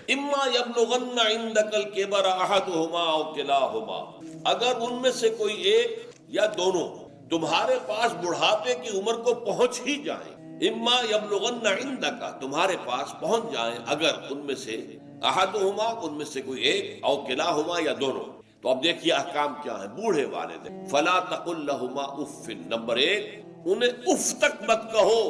اما یبلغن عندک الکبر احدہما او کلاہما، اگر ان میں سے کوئی ایک یا دونوں تمہارے پاس بڑھاپے کی عمر کو پہنچ ہی جائیں، اما یبلغن عندک تمہارے پاس پہنچ جائیں اگر ان میں سے احدہما ان میں سے کوئی ایک او کلاہما یا دونوں، تو اب دیکھیے احکام کیا ہیں بوڑھے والدین۔ فلا تقل لہما اف، نمبر ایک انہیں اف تک مت کہو۔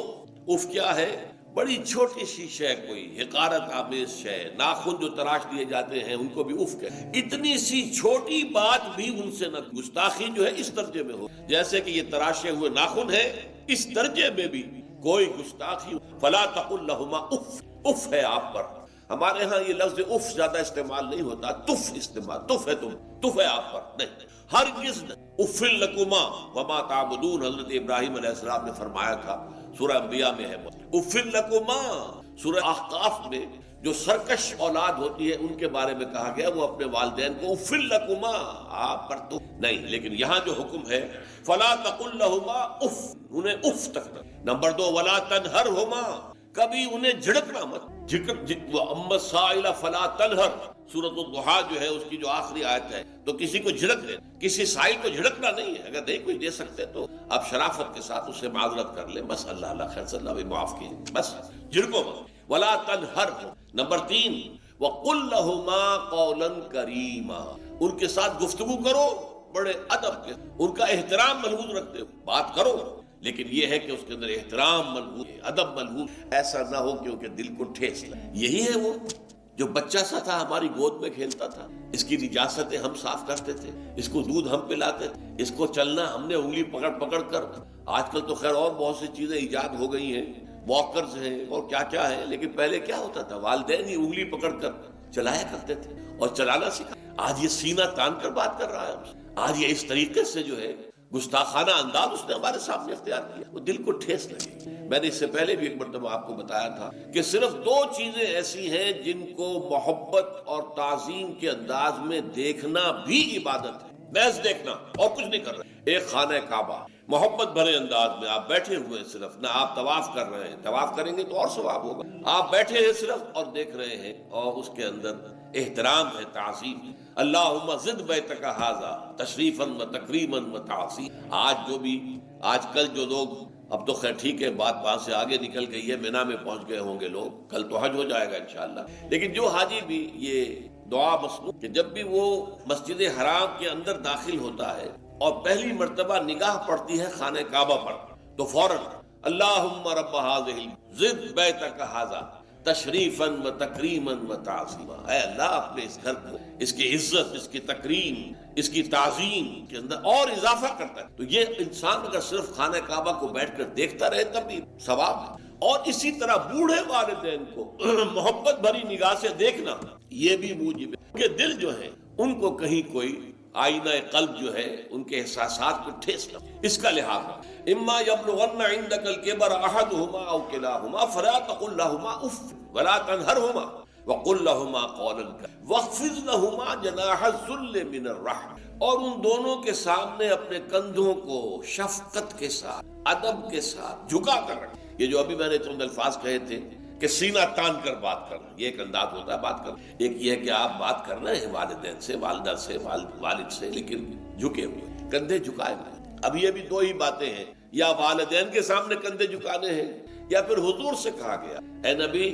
اف کیا ہے؟ بڑی چھوٹی سی شے، کوئی حقارت آمیز شے، ناخن جو تراش دیے جاتے ہیں ان کو بھی اف کہتے، اتنی سی چھوٹی بات بھی ان سے نہ، گستاخی جو ہے اس درجے میں ہو، جیسے کہ یہ تراشے ہوئے ناخن ہے اس درجے میں بھی کوئی گستاخی۔ فلا تقل لہما اف، اف ہے آپ پر، ہمارے ہاں یہ لفظ اف زیادہ استعمال نہیں ہوتا، تف استعمال، تف ہے تم، تف ہے آپ پر، نہیں ہرگز نہیں۔ اف لکما وما تعبدون، حضرت ابراہیم علیہ السلام نے فرمایا تھا، سورہ انبیاء میں ہے، اف لکما۔ سورہ احقاف میں جو سرکش اولاد ہوتی ہے ان کے بارے میں کہا گیا وہ اپنے والدین کو اف لکما، آپ پر تو نہیں، لیکن یہاں جو حکم ہے فلا تقل لہما اف، انہیں اف تک نہ۔ نمبر دو ولا تنہرہما، کبھی انہیں جھڑکنا مت، اما السائل فلا تنہر، سورۃ الضحیٰ جو ہے اس کی جو آخری آیت ہے، تو کسی کو جھڑک دے، کسی سائل کو جھڑکنا نہیں ہے، اگر نہیں کوئی دے سکتے تو آپ شرافت کے ساتھ اس سے معذرت کر لیں، بس اللہ اللہ خیر صلی اللہ معاف کیجیے، بس جھڑکو مت۔ ولا تنہر۔ نمبر تین وقل لہما قولا کریما، ان کے ساتھ گفتگو کرو بڑے ادب کے، ان کا احترام ملحوظ رکھتے ہو بات کرو، لیکن یہ ہے کہ اس کے اندر احترام ملحوظ، ادب ملحوظ، ایسا نہ ہو کہ ان کے دل کو ٹھیس لگے۔ یہی ہے وہ جو بچہ سا تھا ہماری گود میں کھیلتا تھا، اس کی نجاستیں ہم صاف کرتے تھے، اس کو دودھ ہم پلاتے تھے، اس کو چلنا ہم نے انگلی پکڑ پکڑ کر، آج کل تو خیر اور بہت سی چیزیں ایجاد ہو گئی ہیں، واکرز ہیں اور کیا کیا ہے، لیکن پہلے کیا ہوتا تھا، والدین ہی انگلی پکڑ کر چلایا کرتے تھے اور چلانا سکھا۔ آج یہ سینہ تان کر بات کر رہا ہے ہم سے، آج یہ اس طریقے سے جو ہے گستاخانہ انداز اس نے ہمارے سامنے اختیار کیا، وہ دل کو ٹھیس لگے۔ میں نے اس سے پہلے بھی ایک مرتبہ آپ کو بتایا تھا کہ صرف دو چیزیں ایسی ہیں جن کو محبت اور تعظیم کے انداز میں دیکھنا بھی عبادت ہے، محض دیکھنا اور کچھ نہیں کر رہے۔ ایک خانہ کعبہ محبت بھرے انداز میں آپ بیٹھے ہوئے، صرف نہ آپ طواف کر رہے ہیں، طواف کریں گے تو اور ثواب ہوگا، آپ بیٹھے ہیں صرف اور دیکھ رہے ہیں، اور اس کے اندر احترام ہے، تعظیم۔ اللہم زد بیتک ھذا تشریفا و تکریما و تعظیما۔ آج کل جو لوگ، اب تو خیر ٹھیک ہے بات وہاں سے آگے نکل گئی ہے، مینا میں پہنچ گئے ہوں گے لوگ، کل تو حج ہو جائے گا انشاءاللہ، لیکن جو حاجی بھی یہ دعا مسنون کہ جب بھی وہ مسجد حرام کے اندر داخل ہوتا ہے اور پہلی مرتبہ نگاہ پڑتی ہے خانہ کعبہ پر، تو فوراً اللہم رب ھذہ زد بیتک ھذا تشریفا و تکریما و تعظیما، اے اللہ اپنے اس گھر کو، اس کی عزت، اس کی تکریم، اس کی تعظیم کے اندر اور اضافہ کرتا ہے۔ تو یہ انسان اگر صرف خانہ کعبہ کو بیٹھ کر دیکھتا رہے تب بھی ثواب ہے، اور اسی طرح بوڑھے والدین کو محبت بھری نگاہ سے دیکھنا یہ بھی موجب ہے کہ دل جو ہے ان کو کہیں کوئی آئینہ قلب جو ہے ان کے احساسات کو ٹھیس نہ، اس کا لحاظ ہے۔ اما یبلغن عندک الکبر احدہما او کلاہما فلا تقل لہما اف ولا تنہرہما وقل لہما قولا کریما واخفض لہما جناح الذل من الرحمۃ، اور ان دونوں کے سامنے اپنے کندھوں کو شفقت کے ساتھ، ادب کے ساتھ جھکا کر رکھ۔ یہ جو ابھی میں نے چند الفاظ کہے تھے کہ سینہ تان کر بات کرنا، یہ ایک انداز ہوتا ہے بات کرنا، ایک یہ ہے کہ آپ بات کر رہے ہیں والدین سے، والدہ سے، والد سے، لیکن جھکے ہوئے، کندھے جھکائے ہوئے۔ اب یہ بھی دو ہی باتیں ہیں، یا والدین کے سامنے کندھے جھکانے ہیں، یا پھر حضور سے کہا گیا اے نبی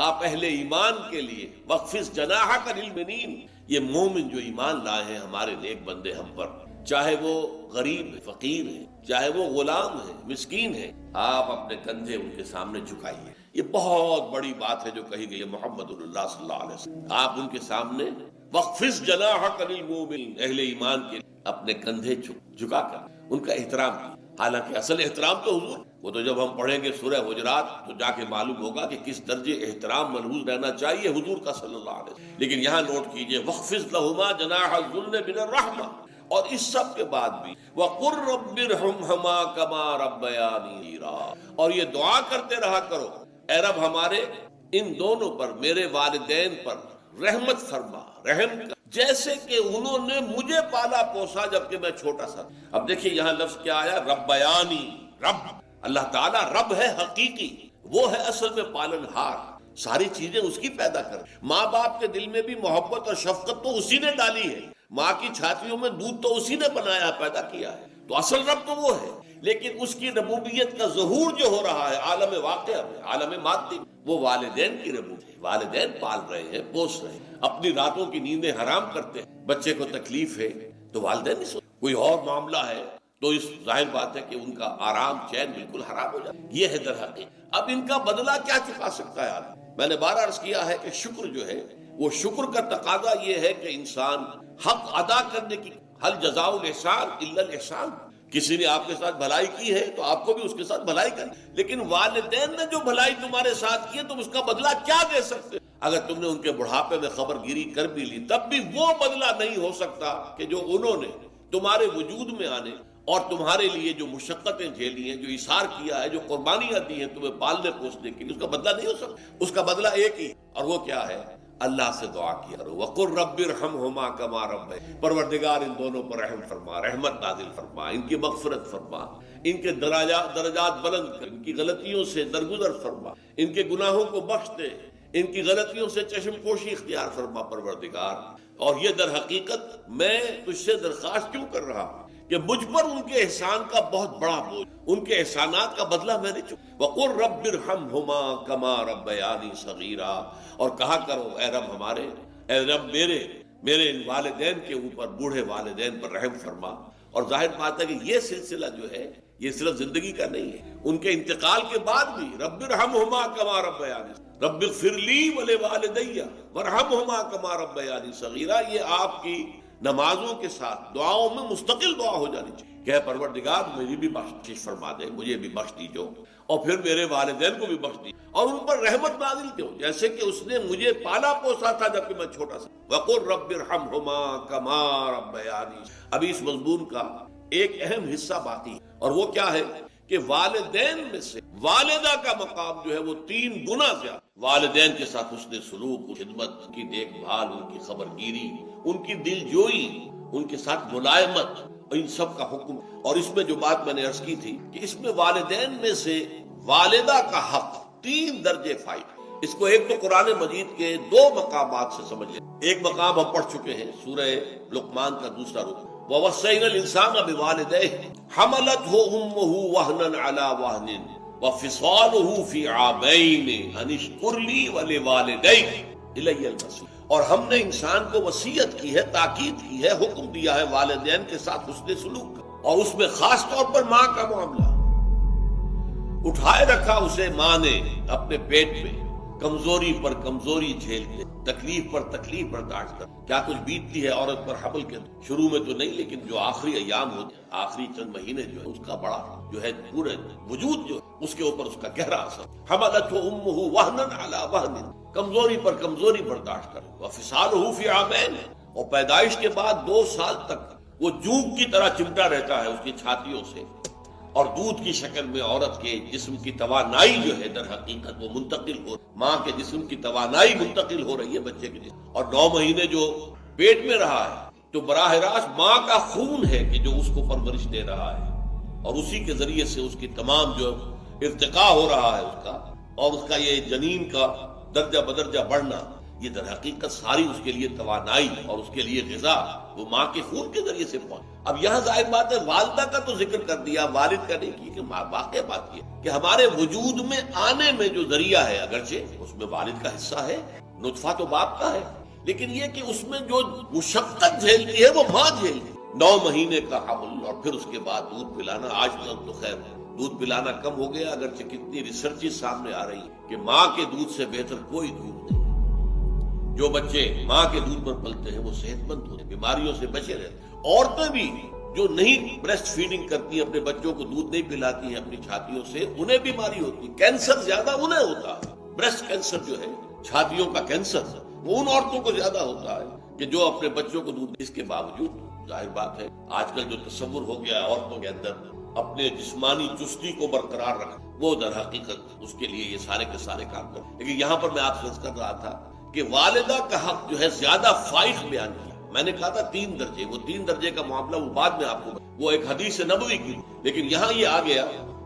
آپ اہل ایمان کے لیے واخفض جناحک للمؤمنین، یہ مومن جو ایمان لائے ہیں ہمارے نیک بندے ہم پر، چاہے وہ غریب ہے، فقیر ہے، چاہے وہ غلام ہے، مسکین ہے، آپ اپنے کندھے ان کے سامنے جھکائیے۔ یہ بہت بڑی بات ہے جو کہی گئی ہے محمد اللہ صلی اللہ علیہ وسلم، آپ ان کے سامنے واخفض جناحک للمؤمنین، اہل ایمان کے اپنے کندھے جھکا کر ان کا احترام کیا۔ حالانکہ اصل احترام تو حضور، وہ تو جب ہم پڑھیں گے سورہ حجرات تو جا کے معلوم ہوگا کہ کس درجے احترام ملحوظ رہنا چاہیے حضور کا صلی اللہ علیہ وسلم، لیکن یہاں نوٹ کیجئے واخفض لہما جناح الذل من الرحمہ، اور اس سب کے بعد بھی وقر رب ارحمہما کما ربیانی صغیرا، اور یہ دعا کرتے رہا کرو اے رب ہمارے ان دونوں پر، میرے والدین پر رحمت فرما، رحم کر، جیسے کہ انہوں نے مجھے پالا پوسا جبکہ میں چھوٹا سا۔ اب دیکھیے یہاں لفظ کیا آیا، ربیانی، رب، اللہ تعالیٰ رب ہے حقیقی، وہ ہے اصل میں پالن ہار، ساری چیزیں اس کی پیدا کر. ماں باپ کے دل میں بھی محبت اور شفقت تو اسی نے ڈالی ہے. ماں کی چھاتیوں میں دودھ تو اسی نے بنایا پیدا کیا ہے. تو اصل رب تو وہ ہے. لیکن اس کی ربوبیت کا ظہور جو ہو رہا ہے عالم واقعہ میں، عالم مادی، وہ والدین کی ربوبیت ہے. والدین پال رہے ہیں، پوس رہے ہیں، اپنی راتوں کی نیندیں حرام کرتے ہیں. بچے کو تکلیف ہے تو والدین نہیں سوچتے. کوئی اور معاملہ ہے تو اس ظاہر بات ہے کہ ان کا آرام چین بالکل حرام ہو جاتا ہے. یہ ہے در حقیقت. اب ان کا بدلہ کیا چکا سکتا ہے آدمی؟ میں نے بار عرض کیا ہے کہ شکر جو ہے وہ شکر کا تقاضا یہ ہے کہ انسان حق ادا کرنے کی، حل جزاء الاحسان الا الاحسان. کسی نے آپ کے ساتھ بھلائی کی ہے تو آپ کو بھی اس کے ساتھ بھلائی کرنی. لیکن والدین نے جو بھلائی تمہارے ساتھ کی ہے تم اس کا بدلہ کیا دے سکتے؟ اگر تم نے ان کے بڑھاپے میں خبر گیری کر بھی لی تب بھی وہ بدلہ نہیں ہو سکتا کہ جو انہوں نے تمہارے وجود میں آنے اور تمہارے لیے جو مشقتیں جھیلی ہیں، جو ایثار کیا ہے، جو قربانیاں دی ہیں تمہیں پالنے پوسنے کے لیے، اس کا بدلہ نہیں ہو سکتا. اس کا بدلہ ایک ہی، اور وہ کیا ہے؟ اللہ سے دعا کیا کرو وقل رب ارحمہما کما ربیانی، پروردگار ان دونوں پر رحم فرما، رحمت نازل فرما، ان کی مغفرت فرما، ان کے درجات بلند کر، ان کی غلطیوں سے درگزر فرما، ان کے گناہوں کو بخش دے، ان کی غلطیوں سے چشم پوشی اختیار فرما پروردگار. اور یہ در حقیقت میں تجھ سے درخواست کیوں کر رہا ہوں کہ مجھ پر ان کے احسان کا بہت بڑا بوجھ، ان کے احسانات کا بدلہ میں نے چکا. وقل رب ارحمہما کما ربیانی صغیرا، اور کہا کرو اے رب ہمارے، اے رب میرے ان والدین کے اوپر، بوڑھے والدین پر رحم فرما. اور ظاہر بات ہے کہ یہ سلسلہ جو ہے یہ صرف زندگی کا نہیں ہے، ان کے انتقال کے بعد بھی رب ارحمہما کما ربیانی، رب اغفر لی ولوالدی وارحمہما کما ربیانی صغیرا. یہ آپ کی نمازوں کے ساتھ دعاؤں میں مستقل دعا ہو جانی چاہیے کہ پروردگار مجھے بھی بخشش فرما دے، مجھے بھی بخش دیجو، اور پھر میرے والدین کو بھی بخش دی، اور ان پر رحمت نازل کیوں، جیسے کہ اس نے مجھے پالا پوسا تھا جب کہ میں چھوٹا سا. وقل رب ارحمہما کما ربیانی. ابھی اس مضمون کا ایک اہم حصہ باقی ہے، اور وہ کیا ہے کہ والدین میں سے والدہ کا مقام جو ہے وہ 3 گنا زیادہ. والدین کے ساتھ حسن سلوک، خدمت، ان کی دیکھ بھال، ان کی خبر گیری، ان کی دل جوئی، ان کے ساتھ ملائمت، اور ان سب کا حکم. اور اس میں جو بات میں نے عرض کی تھی کہ اس میں والدین میں سے والدہ کا حق 3 درجے فائد. اس کو ایک تو قرآن مجید کے 2 مقامات سے سمجھ لیں. ایک مقام ہم پڑھ چکے ہیں سورہ لقمان کا دوسرا رکن، وَوَصَّيْنَا الْإِنسَانَ بِوَالِدَيْهِ حَمَلَتْهُ أُمُّهُ وَهْنًا عَلَى وَهْنٍ وَفِصَالُهُ فِي عَامَيْنِ أَنِ اشْكُرْ لِي وَلِوَالِدَيْكَ إِلَيَّ الْمَصِيرُ. اور ہم نے انسان کو وصیت کی ہے، تاکید کی ہے، حکم دیا ہے والدین کے ساتھ حسن سلوک کا، اور اس میں خاص طور پر ماں کا معاملہ. اٹھائے رکھا اسے ماں نے اپنے پیٹ میں، کمزوری پر کمزوری جھیل کے، تکلیف پر تکلیف برداشت کر. کیا کچھ بیتتی ہے عورت پر حمل کے شروع میں تو نہیں، لیکن جو آخری ایام ہوتے ہیں، آخری چند مہینے جو ہے، اس کا بڑا جو ہے پورے وجود جو ہے اس کے اوپر اس کا گہرا اثر. حملتہ امہ وہنا علی وہن، کمزوری پر کمزوری برداشت کر. وفصالہ فی عامین، اور پیدائش کے بعد 2 سال تک وہ جوک کی طرح چمٹا رہتا ہے اس کی چھاتیوں سے، اور دودھ کی شکل میں عورت کے جسم کی توانائی جو ہے در حقیقت وہ منتقل ہو، ماں کے جسم کی توانائی منتقل ہو رہی ہے بچے کے جسم. اور 9 مہینے جو پیٹ میں رہا ہے تو براہ راست ماں کا خون ہے کہ جو اس کو پرورش دے رہا ہے، اور اسی کے ذریعے سے اس کی تمام جو ارتقاء ہو رہا ہے اس کا، اور اس کا یہ جنین کا درجہ بدرجہ بڑھنا، یہ در حقیقت ساری اس کے لیے توانائی اور اس کے لیے غذا وہ ماں کے خون کے ذریعے سے پہنچ. اب یہاں ظاہر بات ہے والدہ کا تو ذکر کر دیا، والد کا نہیں کیا، کہ واقع بات یہ کہ ہمارے وجود میں آنے میں جو ذریعہ ہے، اگرچہ اس میں والد کا حصہ ہے، نطفہ تو باپ کا ہے، لیکن یہ کہ اس میں جو مشقت جھیلتی ہے وہ ماں جھیلتی ہے. 9 مہینے کا حمل، اور پھر اس کے بعد دودھ پلانا. آج تک تو خیر دودھ پلانا کم ہو گیا، اگرچہ کتنی ریسرچز سامنے آ رہی ہیں کہ ماں کے دودھ سے بہتر کوئی دودھ نہیں. جو بچے ماں کے دودھ پر پلتے ہیں وہ صحت مند ہوتے ہیں، بیماریوں سے بچے رہتے ہیں. عورتیں بھی جو نہیں بریسٹ فیڈنگ کرتی ہیں، اپنے بچوں کو دودھ نہیں پلاتی ہیں اپنی چھاتیوں سے، انہیں بیماری ہوتی ہے. کینسر زیادہ انہیں ہوتا ہے. بریسٹ کینسر جو ہے، چھاتیوں کا کینسر، وہ ان عورتوں کو زیادہ ہوتا ہے کہ جو اپنے بچوں کو دودھ. اس کے باوجود ظاہر بات ہے آج کل جو تصور ہو گیا ہے عورتوں کے اندر اپنے جسمانی چستی کو برقرار رکھنا، وہ در حقیقت اس کے لیے یہ سارے کے سارے کام کریں. لیکن یہاں پر میں آپ سے عرض کر رہا تھا کہ والدہ کا حق جو ہے زیادہ فائق بیان کیا. میں نے کہا تھا 3 درجے، وہ 3 درجے کا معاملہ وہ بعد میں آپ کو، وہ ایک حدیث نبوی کی، لیکن یہاں یہ آ گیا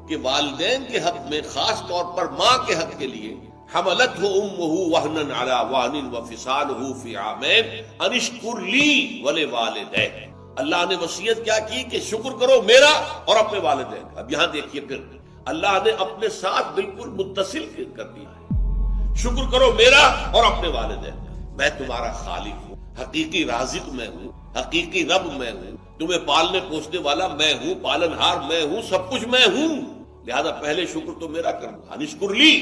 کہ والدین کے حق میں خاص طور پر ماں کے حق کے لیے حملته امه وهنا على وهن وفصاله في عامين ان اشكر لي ولوالديك. اللہ نے وصیت کیا کی کہ شکر کرو میرا اور اپنے والدین کا. اب یہاں دیکھیے پھر اللہ نے اپنے ساتھ بالکل متصل کر دیا ہے. شکر کرو میرا اور اپنے والدین کا. میں تمہارا خالق ہوں، حقیقی رازق میں ہوں، حقیقی رب میں ہوں، تمہیں پالنے پوسنے والا میں ہوں، پالنہار میں ہوں، سب کچھ میں ہوں. لہذا پہلے شکر تو میرا کروں، انشکر لی.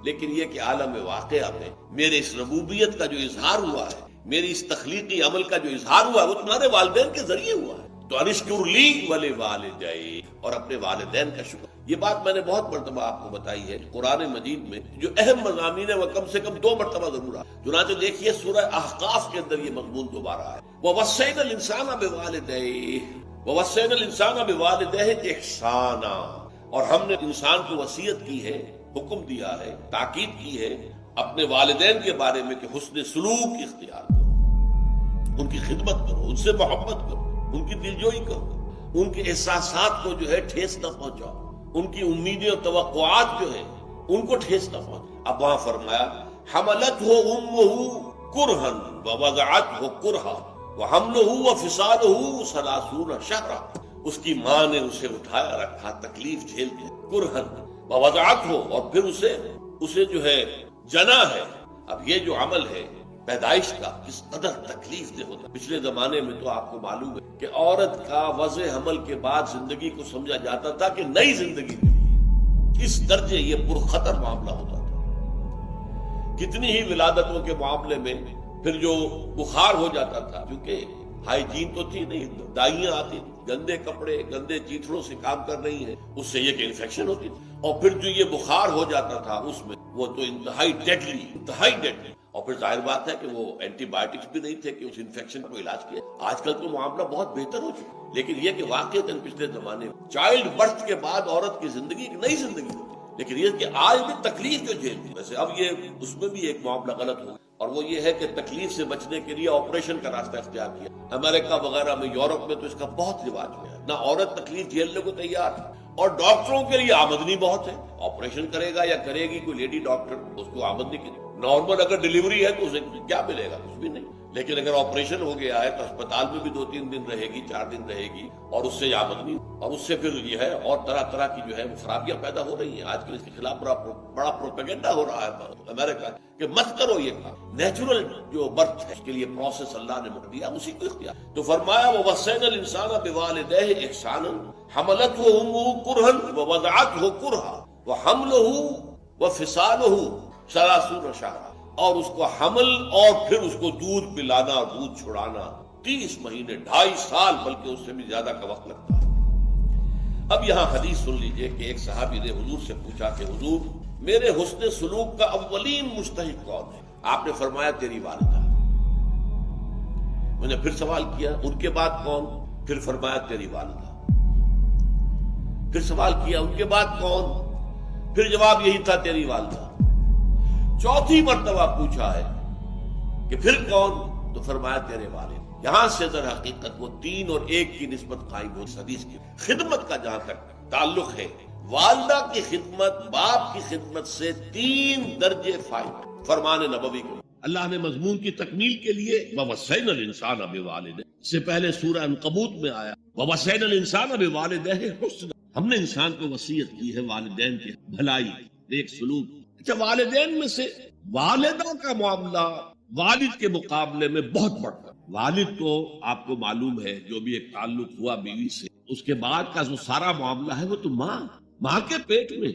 لیکن یہ کہ عالم واقعہ میں میرے اس ربوبیت کا جو اظہار ہوا ہے، میری اس تخلیقی عمل کا جو اظہار ہوا ہے، وہ تمہارے والدین کے ذریعے ہوا ہے. تو انشکر لی ولوالدیک، اور اپنے والدین کا شکر. یہ بات میں نے بہت مرتبہ آپ کو بتائی ہے. قرآن مجید میں جو اہم مضامین ہے وہ کم سے کم 2 مرتبہ ضرور آئے. چنانچہ دیکھیے سورہ احقاف کے اندر یہ مضمون دوبارہ ہے. وَوَصَّيْنَا الْإِنسَانَ بِوَالِدَيْهِ وَوَصَّيْنَا الْإِنسَانَ بِوَالِدَيْهِ إِحْسَانًا، اور ہم نے انسان کو وصیت کی ہے، حکم دیا ہے، تاکید کی ہے اپنے والدین کے بارے میں کہ حسن سلوک اختیار کرو، ان کی خدمت کرو، ان سے محبت کرو، ان کی دلجوئی کرو، ان کے احساسات کو جو ہے ٹھیس نہ پہنچاؤ، ان کی امیدیں اور توقعات جو ہیں ان کو ٹھیس نہ پہنچاؤ. اب وہاں فرمایا حملتہ امہ کرہا ووضعتہ کرہا وحملہ وفصالہ 30 شہرا. اس کی ماں نے اسے اٹھایا رکھا تکلیف جھیل کے، کرہا ووضعتہ، اور پھر اسے جو ہے جنا ہے. اب یہ جو عمل ہے پیدائش کا کس قدر تکلیف دہ ہوتا ہے. پچھلے زمانے میں تو آپ کو معلوم ہے کہ عورت کا وضع حمل کے بعد زندگی کو سمجھا جاتا تھا کہ نئی زندگی کے لیے. اس درجے یہ پرخطر معاملہ ہوتا تھا. کتنی ہی ولادتوں کے معاملے میں پھر جو بخار ہو جاتا تھا، کیونکہ ہائیجین تو تھی نہیں، دائیاں آتی تھی، گندے کپڑے گندے چیتڑوں سے کام کر رہی ہیں، اس سے یہ کہ انفیکشن ہوتی تھی. اور پھر جو یہ بخار ہو جاتا تھا اس میں وہ تو انتہائی ڈیڈلی. اور پھر ظاہر بات ہے کہ وہ اینٹی بایوٹکس بھی نہیں تھے کہ اس انفیکشن کو علاج کیا. آج کل تو معاملہ بہت بہتر ہو چکا، لیکن یہ کہ واقعتاً پچھلے زمانے میں چائلڈ برتھ کے بعد عورت کی زندگی ایک نئی زندگی ہوتی. لیکن یہ کہ آج بھی تکلیف جو جھیلتی، ویسے اب یہ اس میں بھی ایک معاملہ غلط ہو، اور وہ یہ ہے کہ تکلیف سے بچنے کے لیے آپریشن کا راستہ اختیار کیا. امریکہ وغیرہ میں، یورپ میں تو اس کا بہت رواج ہے. نہ عورت تکلیف جھیلنے کو تیار ہے، اور ڈاکٹروں کے لیے آمدنی بہت ہے. آپریشن کرے گا یا کرے گی کوئی لیڈی ڈاکٹر، اس کو آمدنی کی. نارمل اگر ڈیلیوری ہے تو اسے کیا ملے گا؟ کچھ بھی نہیں. لیکن اگر آپریشن ہو گیا ہے تو اسپتال میں بھی 2-3 دن رہے گی، 4 دن رہے گی، اور اس سے آمدنی، اور اس سے پھر یہ ہے اور طرح طرح کی جو ہے وہ خرابیاں پیدا ہو رہی ہیں. آج کل اس کے خلاف بڑا پروپیگنڈا ہو رہا ہے امریکہ کہ مت کرو یہ کام. نیچرل جو برتھ ہے اس کے لیے پروسیس اللہ نے مت دیا، اسی کو اختیار. تو فرمایا وَوَصَّيْنَا الْإِنسَانَ بِوَالِدَيْهِ إِحْسَانًا حَمَلَتْهُ أُمُّهُ كُرْهًا وَوَضَعَتْهُ كُرْهًا وَحَمْلُهُ وَفِصَالُهُ 30 شهرًا. اور اس کو حمل اور پھر اس کو دودھ پلانا، دودھ چھڑانا 30 مہینے، 2.5 سال، بلکہ اس سے بھی زیادہ کا وقت لگتا ہے. اب یہاں حدیث سن لیجئے کہ ایک صحابی نے حضور سے پوچھا کہ حضور میرے حسن سلوک کا اولین مستحق کون ہے؟ آپ نے فرمایا تیری والدہ. میں نے پھر سوال کیا ان کے بعد کون؟ پھر فرمایا تیری والدہ. پھر سوال کیا ان کے بعد کون؟ پھر جواب یہی تھا تیری والدہ. چوتھی مرتبہ پوچھا ہے کہ پھر کون؟ تو فرمایا تیرے والد. یہاں سے در حقیقت وہ 3 اور 1 کی نسبت قائم ہو. حدیث کی خدمت کا جہاں تک تعلق ہے، والدہ کی خدمت باپ کی خدمت سے 3 درجے فائدہ. فرمان نبوی کے اللہ نے مضمون کی تکمیل کے لیے وَوَصَّيْنَا الْإِنسَانَ بِوَالِدَيْهِ سے پہلے سورہ عنکبوت میں آیا وَوَصَّيْنَا الْإِنسَانَ بِوَالِدَيْهِ حُسْنًا. ہم نے انسان کو وصیت کی ہے والدین کی بھلائی، ایک سلوک. اچھا، والدین میں سے والدہ کا معاملہ والد کے مقابلے میں بہت بڑا. والد تو آپ کو معلوم ہے جو بھی ایک تعلق ہوا بیوی سے، اس کے بعد کا جو سارا معاملہ ہے وہ تو ماں کے پیٹ میں،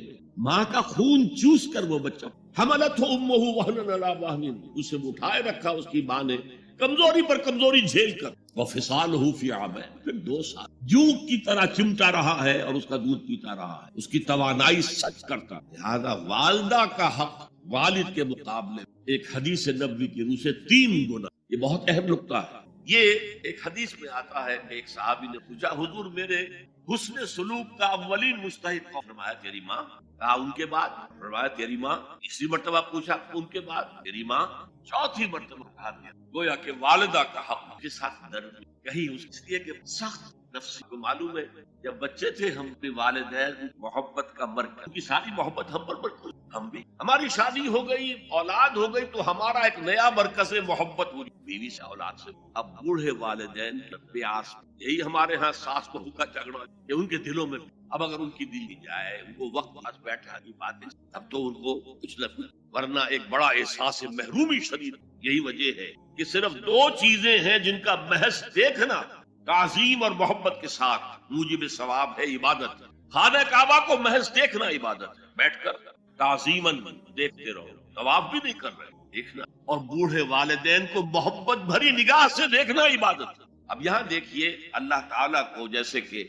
ماں کا خون چوس کر وہ بچہ. حملتہ امہ وہنا علی وہن، اسے اٹھائے رکھا اس کی ماں نے کمزوری پر کمزوری جھیل کر. وفصالہ فی عامین، پھر 2 سال جوک کی طرح چمٹا رہا ہے اور اس کا دودھ پیتا رہا ہے، اس کی توانائی سچ کرتا. لہذا والدہ کا حق والد کے مقابلے ایک حدیث نبوی کی روح سے 3 گنا. یہ بہت اہم نقطہ ہے. یہ ایک حدیث میں آتا ہے کہ ایک صحابی نے پوچھا حضور میرے حسن سلوک کا اولین مستحق کون؟ فرمایا تیری ماں. کہا ان کے بعد؟ فرمایا تیری ماں. تیسری مرتبہ پوچھا ان کے بعد؟ تیری ماں. چوتھی مرتبہ کہا گویا کہ والدہ کا حق کے ساتھ درد کہیں اس لیے کہ سخت نفسی کو معلوم ہے جب بچے تھے ہم اپنے والدین محبت کا مرکز، ان کی ساری محبت ہم پر مرکز، ہم بھی ہماری شادی ہو گئی، اولاد ہو گئی تو ہمارا ایک نیا مرکز محبت ہوئی بیوی سے، اولاد سے۔ اب بوڑھے والدین کا پیاس، یہی ہمارے ہاں ساس بہو کا جھگڑا کہ ان کے دلوں میں، اب اگر ان کی دل لی جائے، ان کو وقت پاس بیٹھا کی باتیں، اب تو ان کو کچھ نہ کچھ، ورنہ ایک بڑا احساس محرومی شدید۔ یہی وجہ ہے کہ صرف دو چیزیں ہیں جن کا محض دیکھنا تعظیم اور محبت کے ساتھ موجب ثواب ہے، عبادت۔ خانہ کعبہ کو محض دیکھنا عبادت ہے، بیٹھ کر تعظیماً دیکھتے رہو، ثواب بھی نہیں کر رہے، دیکھنا۔ اور بوڑھے والدین کو محبت بھری نگاہ سے دیکھنا عبادت ہے۔ اب یہاں دیکھیے اللہ تعالیٰ کو جیسے کہ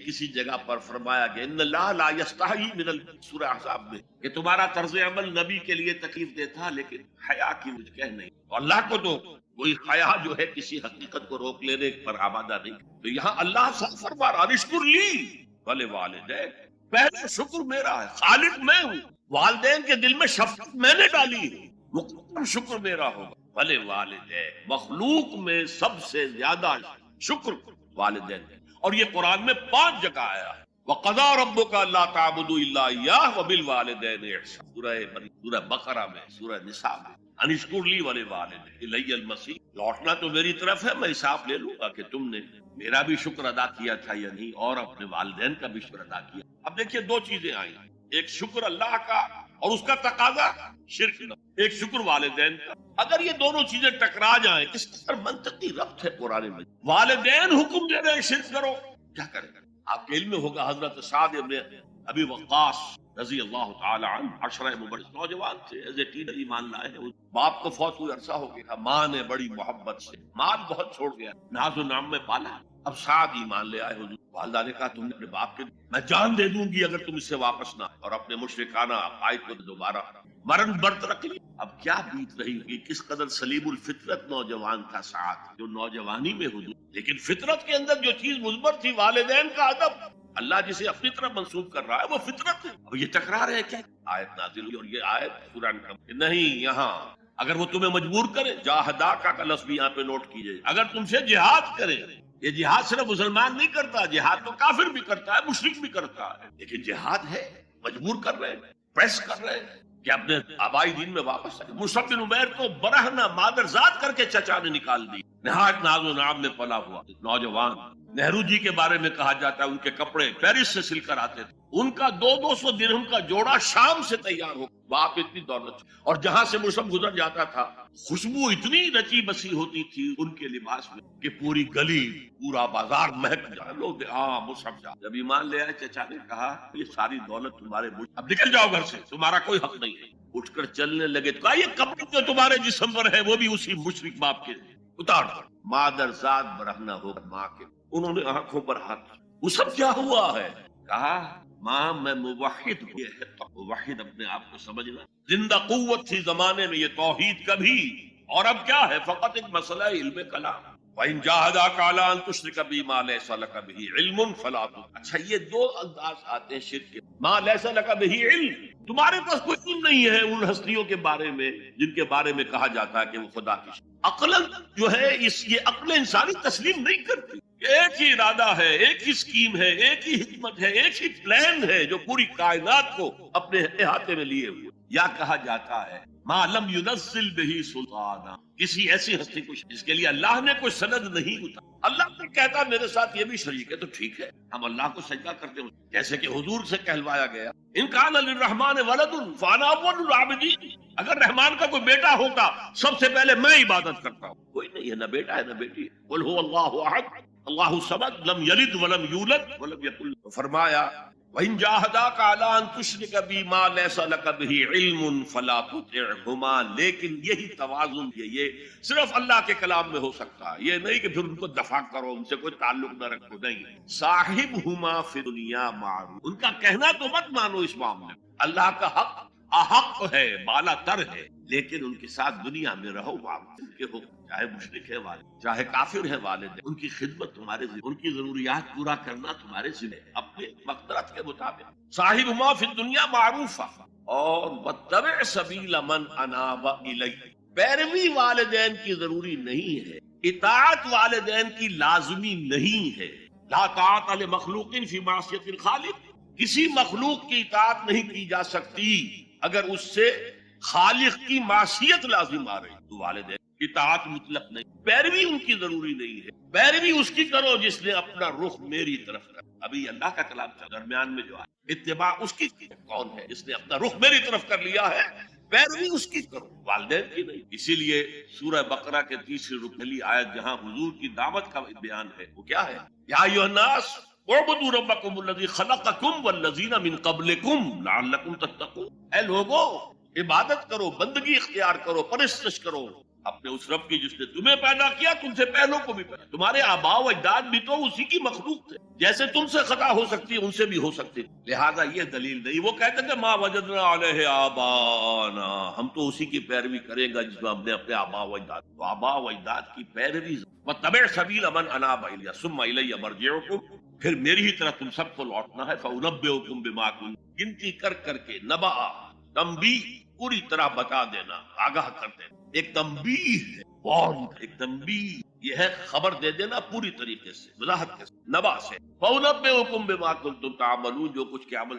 کسی جگہ پر فرمایا گیا ان اللہ لا یستحی من سورہ احزاب میں کہ تمہارا طرز عمل نبی کے لیے تکلیف دہ تھا لیکن حیا کی مجھ کہہ نہیں، اور اللہ کو تو کوئی حیا جو ہے کسی حقیقت کو روک لینے پر آمادہ نہیں۔ تو یہاں اللہ صاف فرما رہا اشکر لی ولی والدین، پہلے شکر میرا ہے، خالق میں ہوں، والدین کے دل میں شفقت میں نے ڈالی ہے، مقدم شکر میرا ہوگا۔ ولی والدین، مخلوق میں سب سے زیادہ شکر والدین ہے۔ اور یہ قرآن میں 5 جگہ آیا ہے، وَقَضَىٰ رَبُّكَ أَلَّا تَعْبُدُوا إِلَّا إِيَّاهُ وَبِالْوَالِدَيْنِ إِحْسَانًا، سورہ بقرہ میں، سورہ نساء میں، ان اشکر لی وَلِوَالِدَيْكَ إِلَيَّ الْمَصِيرُ، لوٹنا تو میری طرف ہے، میں حساب لے لوں گا کہ تم نے میرا بھی شکر ادا کیا تھا یا نہیں، اور اپنے والدین کا بھی شکر ادا کیا۔ اب دیکھیے 2 چیزیں آئی، ایک شکر اللہ کا اور اس کا تقاضا شرک نہ، ایک شکر والدین کا۔ اگر یہ دونوں چیزیں ٹکرا جائیں، اس کا منطقی ربط ہے قرآن میں، والدین حکم دے رہے ہیں شرک کرو، کیا کریں گے؟ آپ کے علم میں ہوگا حضرت سعد ابن ابی وقاص رضی اللہ تعالی عنہ، عشرہ مبشرہ، نوجوان تھے، ایز اے ٹین ایمان لائے ہیں، باپ کو فوت ہوئے عرصہ ہو گیا، ماں نے بڑی محبت سے، مال بہت چھوڑ گیا، ناز و نام میں پالا، اب سعد ایمان لے آئے حضور، والدہ نے کہا تم نے اپنے باپ کے، میں جان دے دوں گی اگر تم اس سے واپس نہ، اور اپنے مشرکانہ عقائد کو دوبارہ مرن برت رکھ لی۔ اب کیا بیت رہی ہوگی، کس قدر سلیم الفطرت نوجوان تھا سعد، جو نوجوانی میں حضور، لیکن فطرت کے اندر جو چیز مثبت تھی، والدین کا ادب، اللہ جسے اپنی طرف منسوب کر رہا ہے وہ فطرت ہے۔ اب یہ ٹکرا رہے کیا؟ آیت نازل ہوئی، اور یہ آیت قرآن کا نہیں، یہاں اگر وہ تمہیں مجبور کرے، جاہداکا کا لفظ بھی یہاں پہ نوٹ کیجئے، اگر تم سے جہاد کرے، یہ جہاد صرف مسلمان نہیں کرتا، جہاد تو کافر بھی کرتا ہے، مشرک بھی کرتا ہے، لیکن جہاد ہے، مجبور کر رہے ہیں، پریس کر رہے ہیں کہ اپنے آبائی دین میں واپس آئے۔ مصعب بن عمیر کو برہنہ مادرزاد کر کے چچا نے نکال دی، نہایت ناز و نام میں پلا ہوا نوجوان۔ نہرو جی کے بارے میں کہا جاتا ہے ان کے کپڑے پیرس سے سل کر آتے تھے، ان کا 200 درہم کا جوڑا شام سے تیار ہو، باپ اتنی دولت، اور جہاں سے مصعب گزر جاتا تھا خوشبو اتنی رچی بسی ہوتی تھی ان کے لباس میں کہ پوری گلی، پورا بازار مہک جائے، لوگ ہاں مصعب جا۔ جب ایمان لے آئے چچا نے کہا یہ ساری دولت تمہارے مجھ، اب نکل جاؤ گھر سے، تمہارا کوئی حق نہیں ہے۔ اٹھ کر چلنے لگے تو کہا یہ کپڑے جو تمہارے جسم پر ہے وہ بھی اسی مشرک باپ کے، اتار دو۔ مادرزاد برہنہ ہو ماں کے، انہوں نے آنکھوں پر ہاتھ، وہ سب کیا ہوا ہے؟ کہا ماں میں موحد ہوں، یہ ہے موحد اپنے آپ کو سمجھنا، زندہ قوت تھی زمانے میں یہ توحید کا بھی، اور اب کیا ہے فقط ایک مسئلہ علم کلام۔ وَإِن جَاهَدَاكَ عَلَىٰ أَن تُشْرِكَ بِي مَا لَيْسَ لَكَ بِهِ عِلْمٌ فَلَا تُطِعْهُمَا۔ اچھا یہ 2 انداز آتے ہیں شرک کے، مَا لَيْسَ لَكَ بِهِ علم، تمہارے پاس کوئی علم نہیں ہے ان ہستیوں کے بارے میں جن کے بارے میں کہا جاتا ہے کہ وہ خدا کی عقل جو ہے، یہ عقل انسانی تسلیم نہیں کرتی۔ ایک ہی ارادہ ہے، ایک ہی اسکیم ہے، ایک ہی حکمت ہے، ایک ہی پلان ہے جو پوری کائنات کو اپنے احاطے میں لیے ہوئے۔ یا کہا جاتا ہے ما لم ينزل به سلطانا، کسی ایسی ہستی کو جس کے لیے اللہ نے کوئی سند نہیں اتارا، اللہ تو کہتا میرے ساتھ یہ بھی شریک ہے تو ٹھیک ہے، ہم اللہ کو سجدہ کرتے ہیں، جیسے کہ حضور سے کہلوایا گیا ان کان للرحمن ولد فانا اول العابدین، اگر رحمان کا کوئی بیٹا ہوتا سب سے پہلے میں عبادت کرتا ہوں۔ کوئی نہیں ہے، نہ بیٹا ہے نہ بیٹی ہے، قل هو اللہ احد اللہ الصمد لم یلد ولم یولد ولم یکن له، فرمایا وَإِن جَاهَدَاكَ عَلَىٰ أَن تُشْرِكَ بِي مَا لَيْسَ لَكَ بِهِ عِلْمٌ فَلَا تُطِعْهُمَا، لیکن یہی توازن یہ صرف اللہ کے کلام میں ہو سکتا ہے، یہ نہیں کہ پھر ان کو دفاع کرو، ان سے کوئی تعلق نہ رکھو، نہیں۔ صاحبهما فی الدنیا معروف، ان کا کہنا تو مت مانو اس معاملے، اللہ کا حق احق ہے، بالا تر ہے، لیکن ان کے ساتھ دنیا میں رہو، ان کے حکم، چاہے مشرک ہے والد، چاہے کافر ہے والد، ان کی خدمت تمہارے ذمہ، ان کی ضروریات پورا کرنا تمہارے ذمہ، اپنے مقدرت کے مطابق۔ صاحبہما فی الدنیا معروفا، اور واتبع سبیل من اناب الی، پیروی والدین کی ضروری نہیں ہے، اطاعت والدین کی لازمی نہیں ہے، لا طاعت لمخلوق فی معصیت الخالق، کسی مخلوق کی اطاعت نہیں کی جا سکتی اگر اس سے خالق کی معصیت لازم آ رہی۔ تو والدین کی اطاعت مطلق نہیں، پیروی ان کی ضروری نہیں ہے، پیروی اس کی کرو جس نے اپنا رخ میری طرف کر۔ ابھی اللہ کا کلام چل درمیان میں جو ہے اتباع اس کی کون ہے؟ جس نے اپنا رخ میری طرف کر لیا ہے، پیروی اس کی کرو، والدین کی نہیں۔ اسی لیے سورہ بقرہ کے تیسری رکن آیت جہاں حضور کی دعوت کا بیان ہے وہ کیا ہے؟ یا ایھا الناس اعبدوا ربکم الذی خلقکم والذین من قبلکم لعلکم تتقون، اے لوگو عبادت کرو، بندگی اختیار کرو، پرستش کرو اپنے اس رب کی جس نے تمہیں پیدا کیا، تم سے پہلوں کو بھی پیدا۔ تمہارے آباء و اجداد بھی تو اسی کی مخلوق تھے، جیسے تم سے خطا ہو سکتی ہے ان سے بھی ہو سکتی، لہذا یہ دلیل نہیں۔ وہ کہتے کہ ما وجدنا علیہ آباءنا، ہم تو اسی کی پیروی کریں گا جس میں ہم نے اپنے آباء و اجداد، تو آباء و اجداد کی پیروی۔ واتبع سبیل من اناب الی ثم الی مرجعکم، پھر میری ہی طرف تم سب کو لوٹنا ہے۔ فانبئکم بما کنتم، گنتی کر کر کے، نبأ تنبیہ، پوری طرح بتا دینا، آگاہ کر دینا۔ ایک تنبیہ ہے، ایک تنبیہ یہ ہے خبر دے دینا پوری طریقے سے، وضاحت کے ساتھ، نبأ سے۔ فَأُنَبِّئُكُم بِمَا كُنتُمْ تَعْمَلُونَ، جو کچھ کے عمل